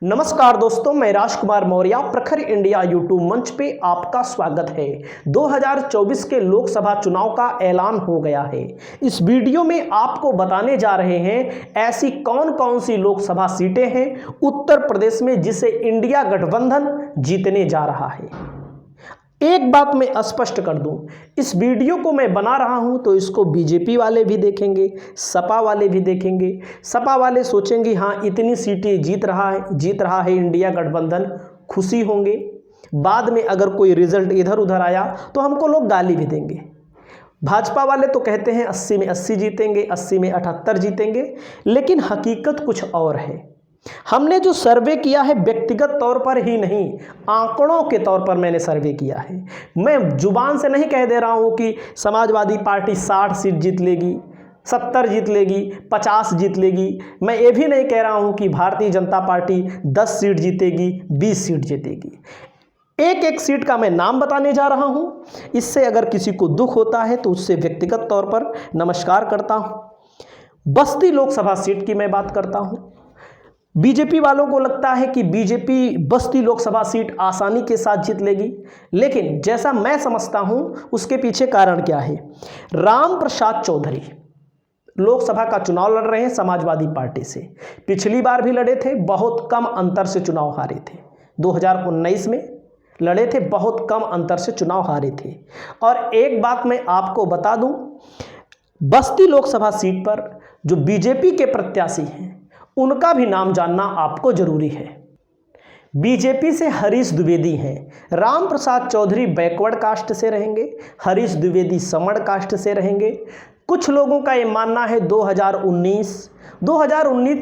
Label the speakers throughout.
Speaker 1: नमस्कार दोस्तों, मैं राजकुमार मौर्य प्रखर इंडिया यूट्यूब मंच पे आपका स्वागत है। 2024 के लोकसभा चुनाव का ऐलान हो गया है। इस वीडियो में आपको बताने जा रहे हैं ऐसी कौन कौन सी लोकसभा सीटें हैं उत्तर प्रदेश में जिसे इंडिया गठबंधन जीतने जा रहा है। एक बात मैं स्पष्ट कर दूं, इस वीडियो को मैं बना रहा हूं तो इसको बीजेपी वाले भी देखेंगे, सपा वाले भी देखेंगे। सपा वाले सोचेंगे हाँ इतनी सीटें जीत रहा है इंडिया गठबंधन, खुशी होंगे। बाद में अगर कोई रिजल्ट इधर उधर आया तो हमको लोग गाली भी देंगे। भाजपा वाले तो कहते हैं 80 में 80 जीतेंगे, 80 में 78 जीतेंगे, लेकिन हकीकत कुछ और है। हमने जो सर्वे किया है व्यक्तिगत तौर पर ही नहीं, आंकड़ों के तौर पर मैंने सर्वे किया है। मैं जुबान से नहीं कह दे रहा हूं कि समाजवादी पार्टी 60 सीट जीत लेगी, 70 जीत लेगी, 50 जीत लेगी। मैं ये भी नहीं कह रहा हूं कि भारतीय जनता पार्टी 10 सीट जीतेगी, 20 सीट जीतेगी। एक एक सीट का मैं नाम बताने जा रहा हूं। इससे अगर किसी को दुख होता है तो उससे व्यक्तिगत तौर पर नमस्कार करता हूं। बस्ती लोकसभा सीट की मैं बात करता हूं। बीजेपी वालों को लगता है कि बीजेपी बस्ती लोकसभा सीट आसानी के साथ जीत लेगी, लेकिन जैसा मैं समझता हूं उसके पीछे कारण क्या है। राम प्रसाद चौधरी लोकसभा का चुनाव लड़ रहे हैं समाजवादी पार्टी से। पिछली बार भी लड़े थे, बहुत कम अंतर से चुनाव हारे थे। 2019 में लड़े थे, बहुत कम अंतर से चुनाव हारे थे। और एक बात मैं आपको बता दूं, बस्ती लोकसभा सीट पर जो बीजेपी के प्रत्याशी हैं उनका भी नाम जानना आपको जरूरी है। बीजेपी से हरीश द्विवेदी हैं। राम प्रसाद चौधरी बैकवर्ड कास्ट से रहेंगे, हरीश द्विवेदी समण कास्ट से रहेंगे। कुछ लोगों का ये मानना है 2019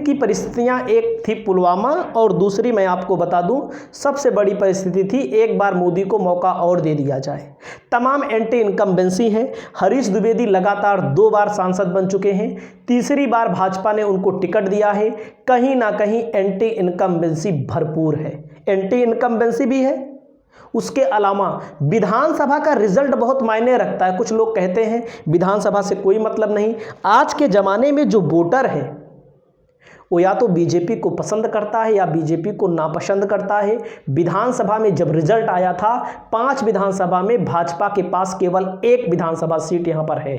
Speaker 1: की परिस्थितियां, एक थी पुलवामा और दूसरी मैं आपको बता दूं सबसे बड़ी परिस्थिति थी एक बार मोदी को मौका और दे दिया जाए। तमाम एंटी इनकम्बेंसी हैं। हरीश द्विवेदी लगातार 2 बार सांसद बन चुके हैं, तीसरी बार भाजपा ने उनको टिकट दिया है। कहीं ना कहीं एंटी इनकम्बेंसी भरपूर है, एंटी इनकम्बेंसी भी है। उसके अलावा विधानसभा का रिजल्ट बहुत मायने रखता है। कुछ लोग कहते हैं विधानसभा से कोई मतलब नहीं। आज के ज़माने में जो वोटर है वो या तो बीजेपी को पसंद करता है या बीजेपी को नापसंद करता है। विधानसभा में जब रिजल्ट आया था 5 विधानसभा में भाजपा के पास केवल 1 विधानसभा सीट यहां पर है।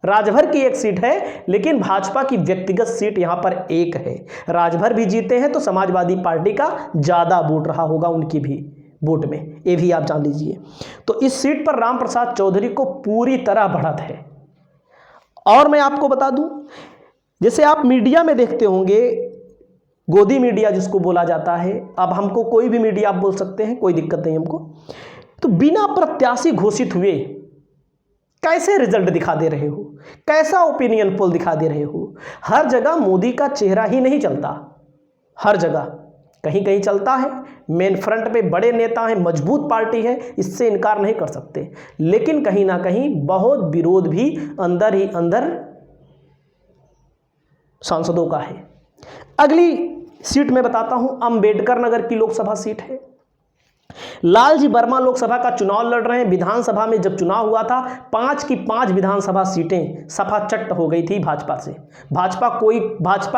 Speaker 1: राजभर की 1 सीट है, लेकिन भाजपा की व्यक्तिगत सीट यहां पर 1 है। राजभर भी जीते हैं तो समाजवादी पार्टी का ज़्यादा वोट रहा होगा उनकी भी वोट में, ये भी आप जान लीजिए। तो इस सीट पर राम प्रसाद चौधरी को पूरी तरह बढ़त है। और मैं आपको बता दूं, जैसे आप मीडिया में देखते होंगे, गोदी मीडिया जिसको बोला जाता है, अब हमको कोई भी मीडिया आप बोल सकते हैं, कोई दिक्कत नहीं हमको। तो बिना प्रत्याशी घोषित हुए कैसे रिजल्ट दिखा दे रहे हो, कैसा ओपिनियन पोल दिखा दे रहे हो। हर जगह मोदी का चेहरा ही नहीं चलता, हर जगह कहीं कहीं चलता है। मेन फ्रंट पे बड़े नेता हैं, मजबूत पार्टी है, इससे इनकार नहीं कर सकते, लेकिन कहीं ना कहीं बहुत विरोध भी अंदर ही अंदर सांसदों का है। अगली सीट में बताता हूं, अंबेडकर नगर की लोकसभा सीट है। लालजी वर्मा लोकसभा का चुनाव लड़ रहे हैं। विधानसभा में जब चुनाव हुआ था 5 की 5 विधानसभा सीटें सफा चट्ट हो गई थी भाजपा से। भाजपा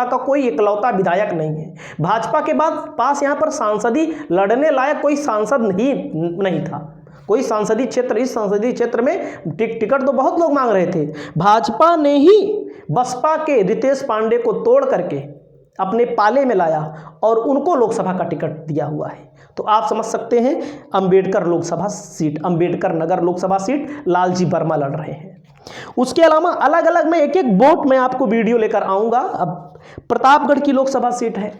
Speaker 1: का कोई इकलौता विधायक नहीं है। भाजपा के बाद पास यहां पर सांसदी लड़ने लायक कोई सांसद ही नहीं था। कोई संसदीय क्षेत्र, इस संसदीय क्षेत्र में टिकट तो बहुत लोग मांग रहे थे। भाजपा ने ही बसपा के रितेश पांडे को तोड़ करके अपने पाले में लाया और उनको लोकसभा का टिकट दिया हुआ है। तो आप समझ सकते हैं अंबेडकर अंबेडकर नगर लोकसभा सीट लालजी वर्मा लड़ रहे हैं। उसके अलावा अलग अलग मैं एक एक वोट में आपको वीडियो लेकर आऊंगा। अब प्रतापगढ़ की लोकसभा सीट है,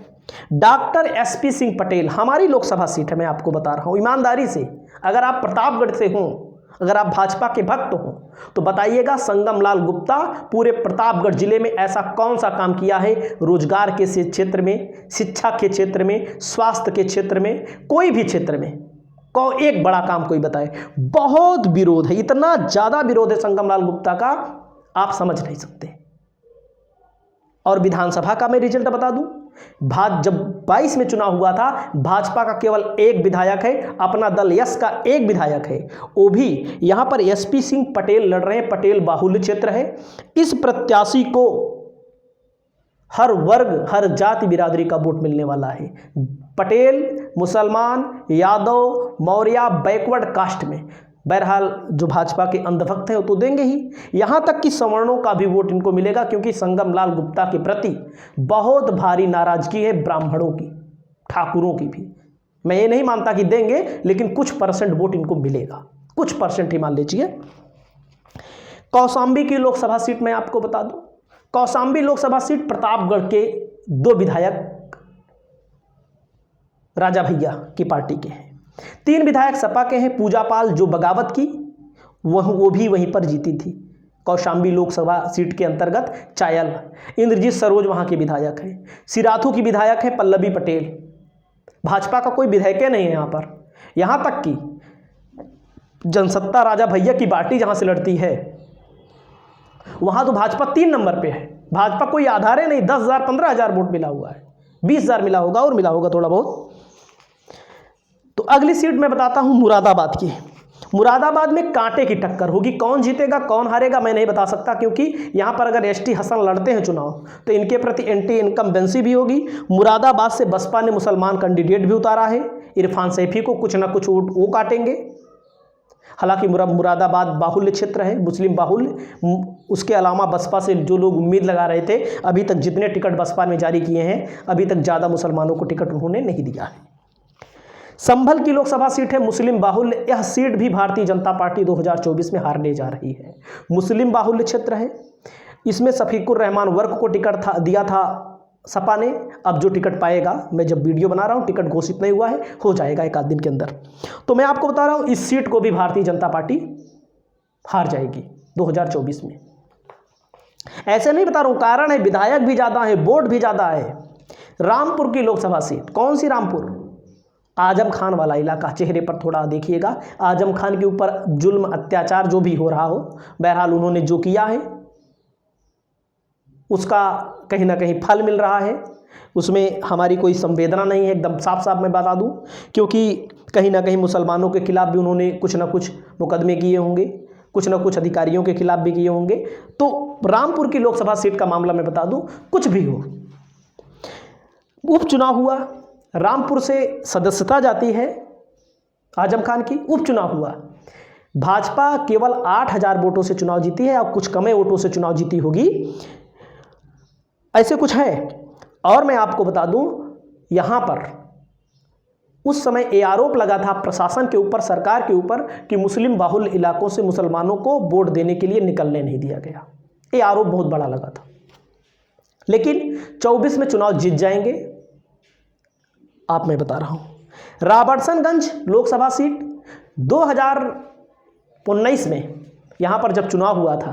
Speaker 1: डॉक्टर SP सिंह पटेल हमारी लोकसभा सीट है। मैं आपको बता रहा हूं ईमानदारी से, अगर आप प्रतापगढ़ से हों, अगर आप भाजपा के भक्त हों तो बताइएगा संगम लाल गुप्ता पूरे प्रतापगढ़ जिले में ऐसा कौन सा काम किया है, रोजगार के क्षेत्र में, शिक्षा के क्षेत्र में, स्वास्थ्य के क्षेत्र में, कोई भी क्षेत्र में एक बड़ा काम कोई बताए। बहुत विरोध है, इतना ज्यादा विरोध है संगम लाल गुप्ता का, आप समझ नहीं सकते। और विधानसभा का मैं रिजल्ट बता दूं, जब 22 में चुनाव हुआ था भाजपा का केवल 1 विधायक है, अपना दल यस का 1 विधायक है, वो भी यहां पर SP सिंह पटेल लड़ रहे हैं। पटेल बाहुल्य क्षेत्र है। इस प्रत्याशी को हर वर्ग, हर जाति बिरादरी का वोट मिलने वाला है। पटेल, मुसलमान, यादव, मौर्य, बैकवर्ड कास्ट में बहरहाल जो भाजपा के अंधभक्त हैं वो तो देंगे ही। यहाँ तक कि सवर्णों का भी वोट इनको मिलेगा, क्योंकि संगम लाल गुप्ता के प्रति बहुत भारी नाराजगी है ब्राह्मणों की, ठाकुरों की भी। मैं ये नहीं मानता कि देंगे, लेकिन कुछ परसेंट वोट इनको मिलेगा, कुछ परसेंट ही मान लीजिए। कौशाम्बी की लोकसभा सीट मैं आपको बता दूं, कौशाम्बी लोकसभा सीट प्रतापगढ़ के 2 विधायक राजा भैया की पार्टी के हैं, 3 विधायक सपा के हैं। पूजा पाल जो बगावत की वो भी वहीं पर जीती थी। कौशाम्बी लोकसभा सीट के अंतर्गत चायल, इंद्रजीत सरोज वहां के विधायक हैं। सिराथू की विधायक है पल्लवी पटेल। भाजपा का कोई विधायक नहीं है यहाँ पर। यहाँ तक कि जनसत्ता राजा भैया की पार्टी जहाँ से लड़ती है वहाँ तो भाजपा 3 नंबर पे है। भाजपा कोई आधार है नहीं, 10,000 15,000 वोट मिला हुआ है, 20,000 मिला होगा और मिला होगा थोड़ा बहुत। तो अगली सीट मैं बताता हूँ मुरादाबाद की। मुरादाबाद में कांटे की टक्कर होगी। कौन जीतेगा कौन हारेगा मैं नहीं बता सकता, क्योंकि यहाँ पर अगर एसटी हसन लड़ते हैं चुनाव तो इनके प्रति एंटी इनकम्बेंसी भी होगी। मुरादाबाद से बसपा ने मुसलमान कैंडिडेट भी उतारा है, इरफान सैफी को कुछ ना कुछ वोट वो काटेंगे। हालांकि मुरादाबाद बाहुल्य क्षेत्र है, मुस्लिम बाहुल्य। उसके अलावा बसपा से जो लोग उम्मीद लगा रहे थे, अभी तक जितने टिकट बसपा ने जारी किए हैं अभी तक ज़्यादा मुसलमानों को टिकट उन्होंने नहीं दिया है। संभल की लोकसभा सीट है मुस्लिम बाहुल्य। यह सीट भी भारतीय जनता पार्टी 2024 में हारने जा रही है। मुस्लिम बाहुल्य क्षेत्र है, इसमें शफीकुर रहमान वर्क को टिकट दिया था सपा ने। अब जो टिकट पाएगा, मैं जब वीडियो बना रहा हूँ टिकट घोषित नहीं हुआ है, हो जाएगा 1 आध दिन के अंदर। तो मैं आपको बता रहा हूँ इस सीट को भी भारतीय जनता पार्टी हार जाएगी 2024 में। ऐसे नहीं बता रहा हूँ, कारण है विधायक भी ज़्यादा है, वोट भी ज़्यादा है। रामपुर की लोकसभा सीट, कौन सी रामपुर? आजम खान वाला इलाका। चेहरे पर थोड़ा देखिएगा, आजम खान के ऊपर जुल्म अत्याचार जो भी हो रहा हो, बहरहाल उन्होंने जो किया है उसका कहीं ना कहीं फल मिल रहा है। उसमें हमारी कोई संवेदना नहीं है, एकदम साफ साफ मैं बता दूं, क्योंकि कहीं ना कहीं मुसलमानों के खिलाफ भी उन्होंने कुछ ना कुछ मुकदमे किए होंगे, कुछ ना कुछ अधिकारियों के खिलाफ भी किए होंगे। तो रामपुर की लोकसभा सीट का मामला मैं बता दूं, कुछ भी हो, उपचुनाव हुआ, रामपुर से सदस्यता जाती है आजम खान की, उपचुनाव हुआ, भाजपा केवल 8,000 वोटों से चुनाव जीती है, और कुछ कम वोटों से चुनाव जीती होगी, ऐसे कुछ है। और मैं आपको बता दूं, यहां पर उस समय ये आरोप लगा था प्रशासन के ऊपर, सरकार के ऊपर, कि मुस्लिम बाहुल्य इलाकों से मुसलमानों को वोट देने के लिए निकलने नहीं दिया गया। ये आरोप बहुत बड़ा लगा था। लेकिन 24 में चुनाव जीत जाएंगे, आप मैं बता रहा हूं। रॉबर्टसनगंज लोकसभा सीट 2019 में यहां पर जब चुनाव हुआ था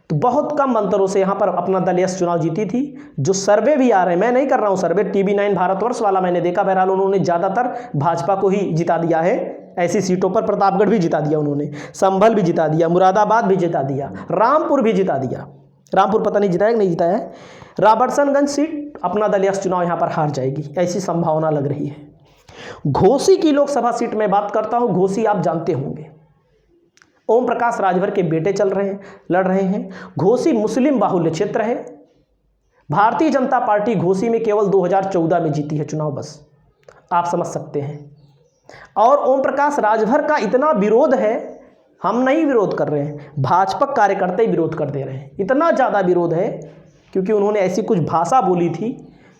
Speaker 1: तो बहुत कम अंतरों से यहां पर अपना दल यस चुनाव जीती थी। जो सर्वे भी आ रहे हैं, मैं नहीं कर रहा हूं सर्वे, TV9 भारतवर्ष वाला मैंने देखा, बहरहाल उन्होंने ज़्यादातर भाजपा को ही जिता दिया है। ऐसी सीटों पर प्रतापगढ़ भी जिता दिया उन्होंने, संभल भी जिता दिया, मुरादाबाद भी जिता दिया, रामपुर भी जिता दिया। रामपुर पता नहीं जिताया कि नहीं जिताया है। रॉबर्टसनगंज सीट अपना दल यस चुनाव यहां पर हार जाएगी, ऐसी संभावना लग रही है। घोसी की लोकसभा सीट में बात करता हूं। घोसी आप जानते होंगे, ओम प्रकाश राजभर के बेटे लड़ रहे हैं। घोसी मुस्लिम बाहुल्य क्षेत्र है। भारतीय जनता पार्टी घोसी में केवल 2014 में जीती है चुनाव, बस आप समझ सकते हैं। और ओम प्रकाश राजभर का इतना विरोध है, हम नहीं विरोध कर रहे हैं, भाजपा कार्यकर्ता ही विरोध कर दे रहे हैं। इतना ज़्यादा विरोध है क्योंकि उन्होंने ऐसी कुछ भाषा बोली थी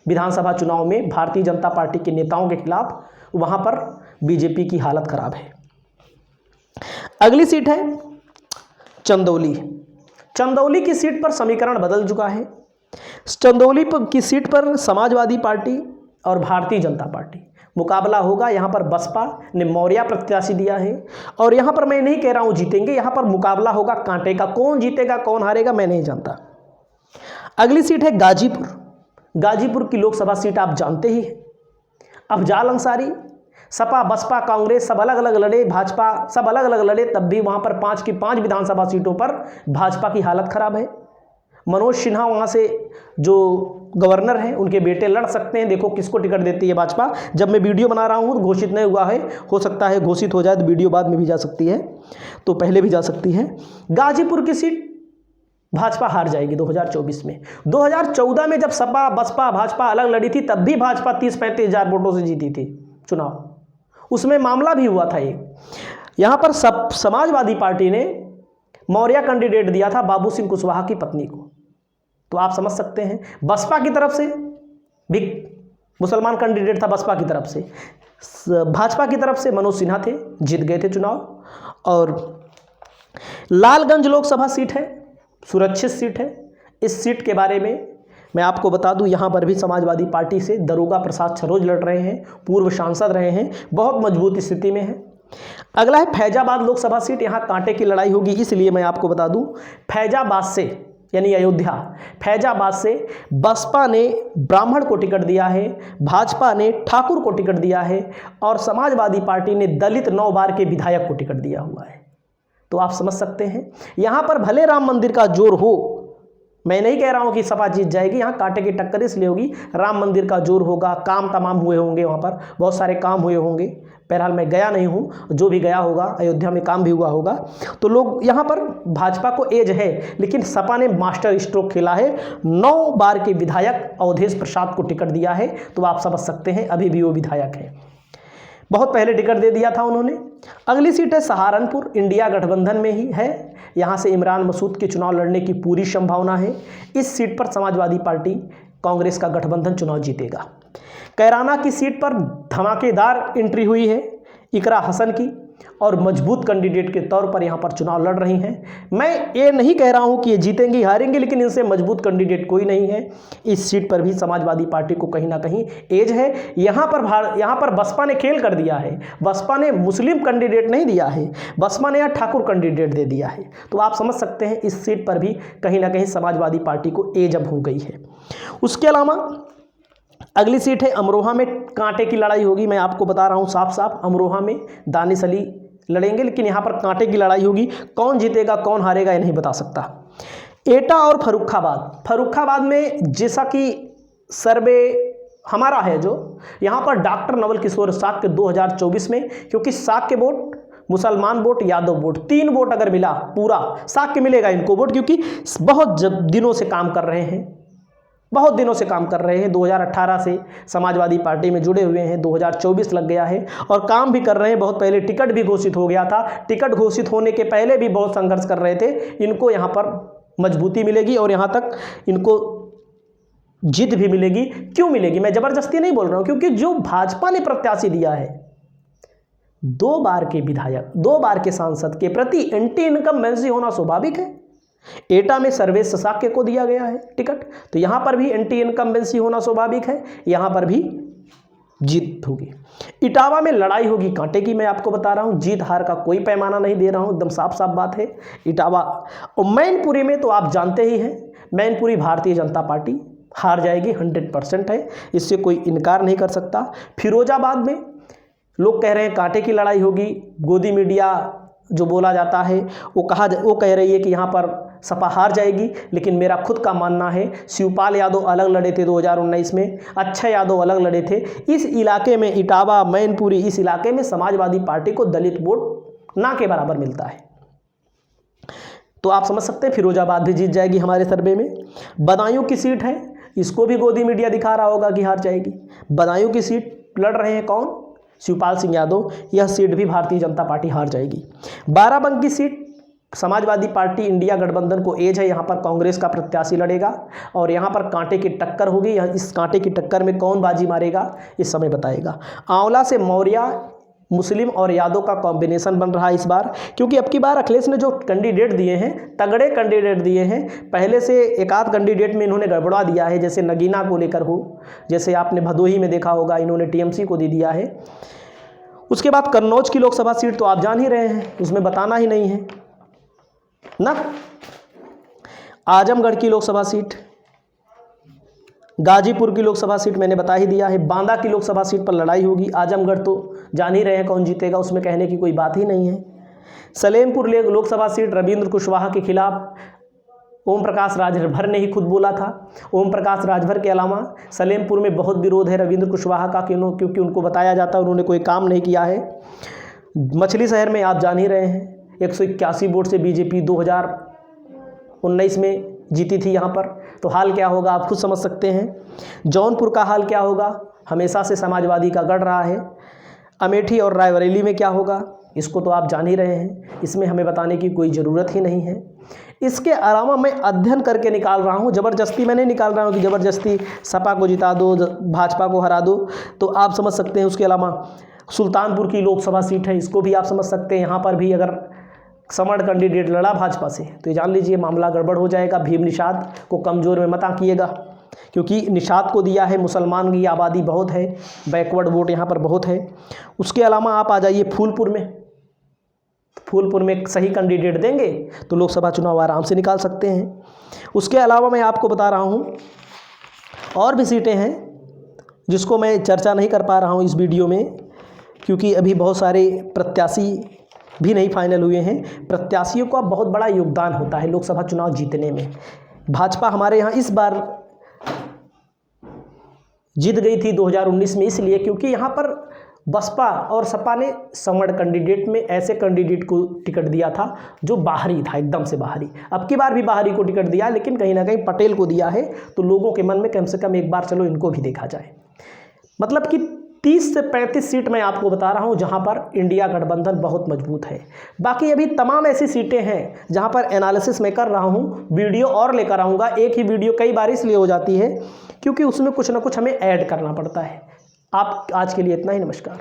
Speaker 1: विधानसभा चुनाव में भारतीय जनता पार्टी के नेताओं के खिलाफ, वहाँ पर बीजेपी की हालत खराब है। अगली सीट है चंदौली। चंदौली की सीट पर समीकरण बदल चुका है। चंदौली की सीट पर समाजवादी पार्टी और भारतीय जनता पार्टी मुकाबला होगा। यहाँ पर बसपा ने मौर्य प्रत्याशी दिया है, और यहाँ पर मैं नहीं कह रहा हूँ जीतेंगे, यहाँ पर मुकाबला होगा कांटे का। कौन जीतेगा कौन हारेगा मैं नहीं जानता। अगली सीट है गाजीपुर। गाजीपुर की लोकसभा सीट आप जानते ही हैं। अफजाल अंसारी, सपा बसपा कांग्रेस सब अलग अलग लड़े, भाजपा सब अलग अलग लड़े, तब भी वहाँ पर 5 की 5 विधानसभा सीटों पर भाजपा की हालत खराब है। मनोज सिन्हा वहाँ से जो गवर्नर हैं उनके बेटे लड़ सकते हैं, देखो किसको टिकट देती है भाजपा। जब मैं वीडियो बना रहा हूँ घोषित नहीं हुआ है, हो सकता है घोषित हो जाए तो वीडियो बाद में भी जा सकती है, तो पहले भी जा सकती है। गाजीपुर की सीट भाजपा हार जाएगी 2024 में। 2014 में जब सपा बसपा भाजपा अलग लड़ी थी तब भी भाजपा 30-35 हज़ार वोटों से जीती थी चुनाव, उसमें मामला भी हुआ था एक। यहाँ पर समाजवादी पार्टी ने मौर्य कैंडिडेट दिया था बाबू सिंह कुशवाहा की पत्नी को, तो आप समझ सकते हैं। बसपा की तरफ से भी मुसलमान कैंडिडेट था बसपा की तरफ से, भाजपा की तरफ से मनोज सिन्हा थे, जीत गए थे चुनाव। और लालगंज लोकसभा सीट है, सुरक्षित सीट है। इस सीट के बारे में मैं आपको बता दूं, यहाँ पर भी समाजवादी पार्टी से दरोगा प्रसाद सरोज लड़ रहे हैं, पूर्व सांसद रहे हैं, बहुत मजबूत स्थिति में है। अगला है फैजाबाद लोकसभा सीट, यहाँ कांटे की लड़ाई होगी, इसलिए मैं आपको बता दूं फैजाबाद से यानी अयोध्या, फैजाबाद से बसपा ने ब्राह्मण को टिकट दिया है, भाजपा ने ठाकुर को टिकट दिया है और समाजवादी पार्टी ने दलित 9 बार के विधायक को टिकट दिया हुआ है। तो आप समझ सकते हैं यहाँ पर भले राम मंदिर का जोर हो, मैं नहीं कह रहा हूँ कि सपा जीत जाएगी, यहाँ कांटे की टक्कर इसलिए होगी, राम मंदिर का जोर होगा, काम तमाम हुए होंगे, वहाँ पर बहुत सारे काम हुए होंगे। बहरहाल मैं गया नहीं हूँ, जो भी गया होगा अयोध्या में काम भी हुआ होगा। तो लोग यहाँ पर भाजपा को एज है, लेकिन सपा ने मास्टर स्ट्रोक खेला है, 9 बार के विधायक अवधेश प्रसाद को टिकट दिया है। तो आप समझ सकते हैं अभी भी वो विधायक है, बहुत पहले टिकट दे दिया था उन्होंने। अगली सीट है सहारनपुर, इंडिया गठबंधन में ही है, यहाँ से इमरान मसूद के चुनाव लड़ने की पूरी संभावना है। इस सीट पर समाजवादी पार्टी कांग्रेस का गठबंधन चुनाव जीतेगा। कैराना की सीट पर धमाकेदार एंट्री हुई है इकरा हसन की, और मजबूत कैंडिडेट के तौर पर यहाँ पर चुनाव लड़ रही हैं। मैं ये नहीं कह रहा हूँ कि ये जीतेंगी हारेंगे, लेकिन इनसे मजबूत कैंडिडेट कोई नहीं है। इस सीट पर भी समाजवादी पार्टी को कहीं ना कहीं एज है। यहाँ पर बसपा ने खेल कर दिया है, बसपा ने मुस्लिम कैंडिडेट नहीं दिया है, बसपा ने यहाँ ठाकुर कैंडिडेट दे दिया है। तो आप समझ सकते हैं इस सीट पर भी कहीं ना कहीं समाजवादी पार्टी को एज अब हो गई है। उसके अलावा अगली सीट है अमरोहा में, कांटे की लड़ाई होगी, मैं आपको बता रहा हूँ साफ साफ। अमरोहा में दानिश अली लड़ेंगे, लेकिन यहाँ पर कांटे की लड़ाई होगी, कौन जीतेगा कौन हारेगा ये नहीं बता सकता। एटा और फर्रुखाबाद में जैसा कि सर्वे हमारा है, जो यहाँ पर डॉक्टर नवल किशोर साक्य 2024 में, क्योंकि साक्य वोट, मुसलमान वोट, यादव वोट, 3 वोट अगर मिला पूरा साक्य मिलेगा इनको वोट, क्योंकि बहुत दिनों से काम कर रहे हैं, बहुत दिनों से काम कर रहे हैं। 2018 से समाजवादी पार्टी में जुड़े हुए हैं, 2024 लग गया है और काम भी कर रहे हैं। बहुत पहले टिकट भी घोषित हो गया था, टिकट घोषित होने के पहले भी बहुत संघर्ष कर रहे थे। इनको यहाँ पर मजबूती मिलेगी और यहाँ तक इनको जीत भी मिलेगी। क्यों मिलेगी, मैं ज़बरदस्ती नहीं बोल रहा हूँ, क्योंकि जो भाजपा ने प्रत्याशी दिया है, 2 बार के विधायक, 2 बार के सांसद के प्रति एंटी इनकम्बेंसी होना स्वाभाविक है। एटा में सर्वेश साक्य को दिया गया है टिकट, तो यहाँ पर भी एंटी इनकम्बेंसी होना स्वाभाविक है, यहाँ पर भी जीत होगी। इटावा में लड़ाई होगी कांटे की, मैं आपको बता रहा हूँ, जीत हार का कोई पैमाना नहीं दे रहा हूँ, एकदम साफ साफ बात है। इटावा और मैनपुरी में तो आप जानते ही हैं, मैनपुरी भारतीय जनता पार्टी हार जाएगी, 100% है, इससे कोई इनकार नहीं कर सकता। फिरोजाबाद में लोग कह रहे हैं कांटे की लड़ाई होगी, गोदी मीडिया जो बोला जाता है वो कह रही है कि यहाँ पर सपा हार जाएगी, लेकिन मेरा खुद का मानना है शिवपाल यादव अलग लड़े थे 2019 में, अक्षय यादव अलग लड़े थे। इस इलाके में इटावा, मैनपुरी, इस इलाके में समाजवादी पार्टी को दलित वोट ना के बराबर मिलता है। तो आप समझ सकते हैं फिरोजाबाद भी जीत जाएगी हमारे सर्वे में। बदायूं की सीट है, इसको भी गोदी मीडिया दिखा रहा होगा कि हार जाएगी। बदायूं की सीट लड़ रहे हैं कौन, शिवपाल सिंह यादव, यह सीट भी भारतीय जनता पार्टी हार जाएगी। Barabanki seat Samajwadi party India गठबंधन को एज है, यहाँ पर कांग्रेस का प्रत्याशी लड़ेगा और यहाँ पर कांटे की टक्कर होगी। इस कांटे की टक्कर में कौन बाजी मारेगा इस समय बताएगा। आंवला से मौर्य, मुस्लिम और यादव का कॉम्बिनेशन बन रहा है इस बार, क्योंकि अब की बार अखिलेश ने जो कैंडिडेट दिए हैं, तगड़े कैंडिडेट दिए हैं। पहले से एक आध कैंडिडेट में इन्होंने गड़बड़ा दिया है, जैसे नगीना को लेकर हो, जैसे आपने भदोही में देखा होगा इन्होंने टीएमसी को दे दिया है। उसके बाद कन्नौज की लोकसभा सीट तो आप जान ही रहे हैं, उसमें बताना ही नहीं है ना। आजमगढ़ की लोकसभा सीट, गाजीपुर की लोकसभा सीट मैंने बता ही दिया है। बांदा की लोकसभा सीट पर लड़ाई होगी। आजमगढ़ तो जान ही रहे हैं कौन जीतेगा, उसमें कहने की कोई बात ही नहीं है। सलेमपुर लोकसभा सीट रविंद्र कुशवाहा के खिलाफ ओम प्रकाश राजभर ने ही खुद बोला था। ओम प्रकाश राजभर के अलावा सलेमपुर में बहुत विरोध है रविंद्र कुशवाहा का, क्योंकि उनको बताया जाता है उन्होंने कोई काम नहीं किया है। मछली शहर में आप जान ही रहे हैं 181 वोट से बीजेपी 19 में जीती थी यहाँ पर, तो हाल क्या होगा आप खुद समझ सकते हैं। जौनपुर का हाल क्या होगा, हमेशा से समाजवादी का गढ़ रहा है। अमेठी और रायबरेली में क्या होगा, इसको तो आप जान ही रहे हैं, इसमें हमें बताने की कोई ज़रूरत ही नहीं है। इसके अलावा मैं अध्ययन करके निकाल रहा हूँ, ज़बरदस्ती मैं नहीं निकाल रहा हूँ कि ज़बरदस्ती सपा को जिता दो, भाजपा को हरा दो, तो आप समझ सकते हैं। उसके अलावा सुल्तानपुर की लोकसभा सीट है, इसको भी आप समझ सकते हैं। यहाँ पर भी अगर समर्ण कैंडिडेट लड़ा भाजपा से तो ये जान लीजिए मामला गड़बड़ हो जाएगा। भीम निषाद को कमज़ोर में मत आंकिएगा, क्योंकि निषाद को दिया है, मुसलमान की आबादी बहुत है, बैकवर्ड वोट यहाँ पर बहुत है। उसके अलावा आप आ जाइए फूलपुर में, फूलपुर में एक सही कैंडिडेट देंगे तो लोकसभा चुनाव आराम से निकाल सकते हैं। उसके अलावा मैं आपको बता रहा हूँ और भी सीटें हैं जिसको मैं चर्चा नहीं कर पा रहा हूँ इस वीडियो में, क्योंकि अभी बहुत सारे प्रत्याशी भी नहीं फाइनल हुए हैं। प्रत्याशियों का बहुत बड़ा योगदान होता है लोकसभा चुनाव जीतने में। भाजपा हमारे यहाँ इस बार जीत गई थी 2019 में, इसलिए क्योंकि यहाँ पर बसपा और सपा ने समर्ण कैंडिडेट में ऐसे कैंडिडेट को टिकट दिया था जो बाहरी था, एकदम से बाहरी। अब की बार भी बाहरी को टिकट दिया, लेकिन कहीं ना कहीं पटेल को दिया है, तो लोगों के मन में कम से कम एक बार चलो इनको भी देखा जाए। मतलब कि 30 से 35 सीट मैं आपको बता रहा हूं जहां पर इंडिया गठबंधन बहुत मजबूत है। बाकी अभी तमाम ऐसी सीटें हैं जहां पर एनालिसिस मैं कर रहा हूं, वीडियो और लेकर आऊँगा। एक ही वीडियो कई बार इसलिए हो जाती है क्योंकि उसमें कुछ ना कुछ हमें ऐड करना पड़ता है। आप आज के लिए इतना ही, नमस्कार।